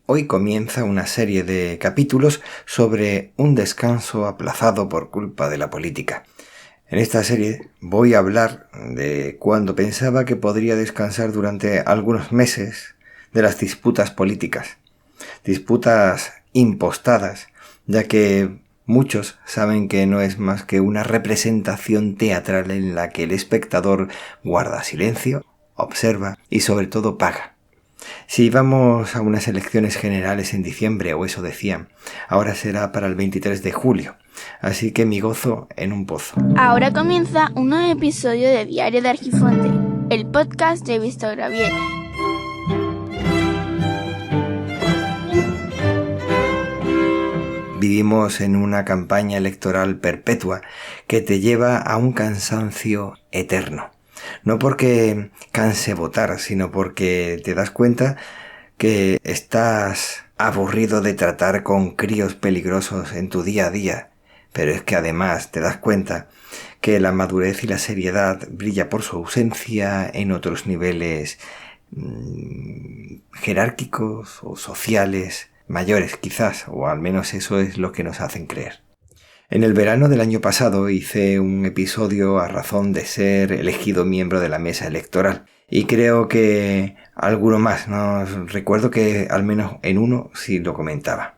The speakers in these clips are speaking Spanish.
Hoy comienza una serie de capítulos sobre un descanso aplazado por culpa de la política. En esta serie voy a hablar de cuando pensaba que podría descansar durante algunos meses de las disputas políticas. Disputas impostadas, ya que muchos saben que no es más que una representación teatral en la que el espectador guarda silencio, observa y sobre todo paga. Si vamos a unas elecciones generales en diciembre, o eso decían, ahora será para el 23 de julio, así que mi gozo en un pozo. Ahora comienza un nuevo episodio de Diario de Argifonte, el podcast de Víctor Gabriel. Vivimos en una campaña electoral perpetua que te lleva a un cansancio eterno. No porque canse votar, sino porque te das cuenta que estás aburrido de tratar con críos peligrosos en tu día a día. Pero es que además te das cuenta que la madurez y la seriedad brilla por su ausencia en otros niveles jerárquicos o sociales mayores quizás, o al menos eso es lo que nos hacen creer. En el verano del año pasado hice un episodio a razón de ser elegido miembro de la mesa electoral y creo que alguno más, no recuerdo que al menos en uno sí lo comentaba.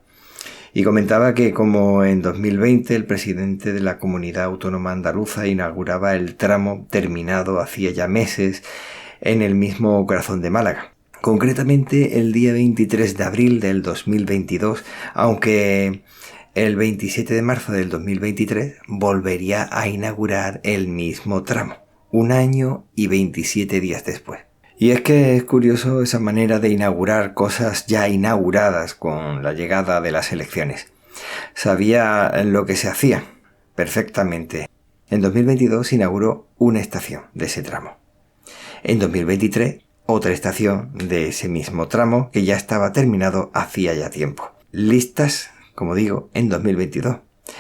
Y comentaba que como en 2020 el presidente de la Comunidad Autónoma Andaluza inauguraba el tramo terminado hacía ya meses en el mismo corazón de Málaga. Concretamente el día 23 de abril del 2022, aunque el 27 de marzo del 2023 volvería a inaugurar el mismo tramo, 1 año y 27 días después. Y es que es curioso esa manera de inaugurar cosas ya inauguradas con la llegada de las elecciones. Sabía lo que se hacía perfectamente. En 2022 se inauguró una estación de ese tramo. En 2023 otra estación de ese mismo tramo que ya estaba terminado hacía ya tiempo. Listas, como digo, en 2022.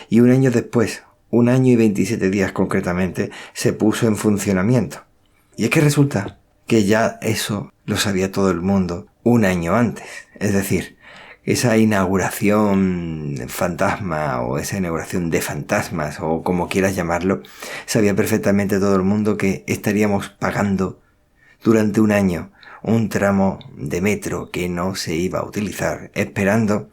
Y 1 año después, 1 año y 27 días concretamente, se puso en funcionamiento. Y es que resulta que ya eso lo sabía todo el mundo 1 año antes. Es decir, esa inauguración fantasma o esa inauguración de fantasmas o como quieras llamarlo, sabía perfectamente todo el mundo que estaríamos pagando durante 1 año un tramo de metro que no se iba a utilizar, esperando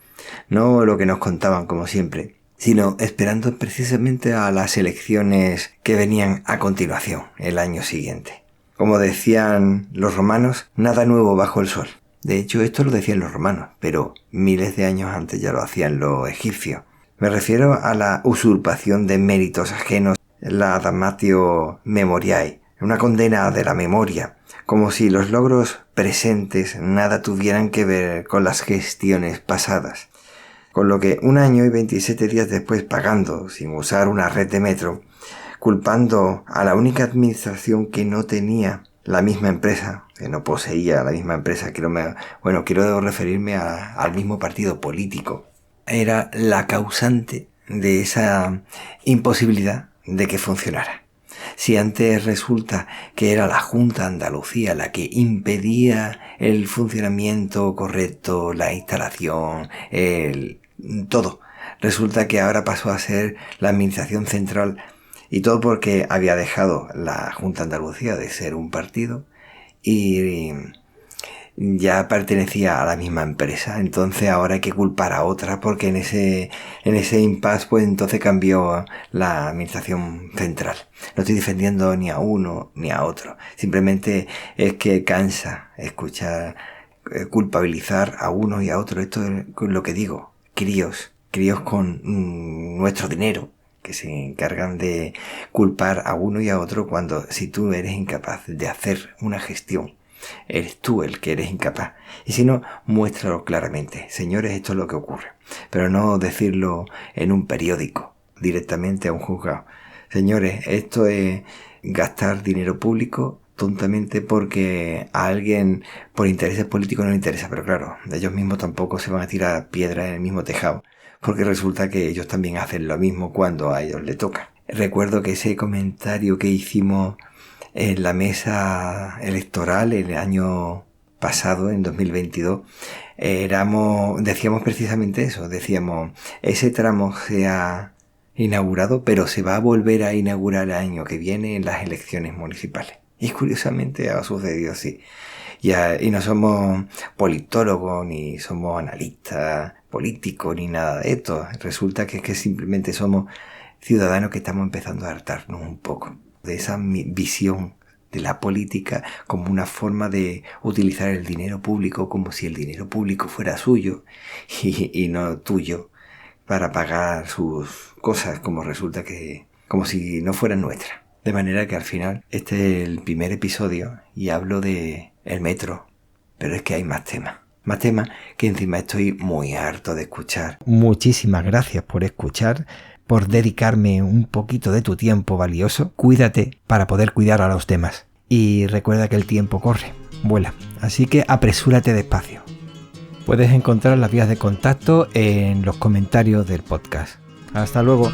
no lo que nos contaban como siempre, sino esperando precisamente a las elecciones que venían a continuación, el año siguiente. Como decían los romanos, nada nuevo bajo el sol. De hecho, esto lo decían los romanos, pero miles de años antes ya lo hacían los egipcios. Me refiero a la usurpación de méritos ajenos, la damnatio memoriae, una condena de la memoria, como si los logros presentes nada tuvieran que ver con las gestiones pasadas. Con lo que 1 año y 27 días después pagando, sin usar una red de metro, culpando a la única administración que no tenía la misma empresa, que no poseía la misma empresa, quiero referirme al mismo partido político, era la causante de esa imposibilidad de que funcionara. Si antes resulta que era la Junta de Andalucía la que impedía el funcionamiento correcto, la instalación, todo, resulta que ahora pasó a ser la Administración Central y todo porque había dejado la Junta de Andalucía de ser un partido y ya pertenecía a la misma empresa. Entonces ahora hay que culpar a otra porque en ese impasse pues entonces cambió la administración central. No estoy defendiendo ni a uno ni a otro, simplemente es que cansa escuchar culpabilizar a uno y a otro. Esto es lo que digo, críos con nuestro dinero que se encargan de culpar a uno y a otro cuando si tú eres incapaz de hacer una gestión, eres tú el que eres incapaz. Y si no, muéstralo claramente. Señores, esto es lo que ocurre. Pero no decirlo en un periódico, directamente a un juzgado. Señores, esto es gastar dinero público tontamente porque a alguien por intereses políticos no le interesa. Pero claro, ellos mismos tampoco se van a tirar piedras en el mismo tejado, porque resulta que ellos también hacen lo mismo cuando a ellos les toca. Recuerdo que ese comentario que hicimos en la mesa electoral el año pasado, en 2022, decíamos precisamente eso, decíamos, ese tramo se ha inaugurado, pero se va a volver a inaugurar el año que viene en las elecciones municipales. Y curiosamente ha sucedido así. Y no somos politólogos, ni somos analistas políticos, ni nada de esto. Resulta que es que simplemente somos ciudadanos que estamos empezando a hartarnos un poco de esa visión de la política como una forma de utilizar el dinero público como si el dinero público fuera suyo y no tuyo para pagar sus cosas, como resulta que como si no fueran nuestras. De manera que al final este es el primer episodio y hablo de el metro, pero es que hay más temas que encima estoy muy harto de escuchar. Muchísimas gracias por escuchar, por dedicarme un poquito de tu tiempo valioso. Cuídate para poder cuidar a los demás. Y recuerda que el tiempo corre, vuela, así que apresúrate despacio. Puedes encontrar las vías de contacto en los comentarios del podcast. Hasta luego.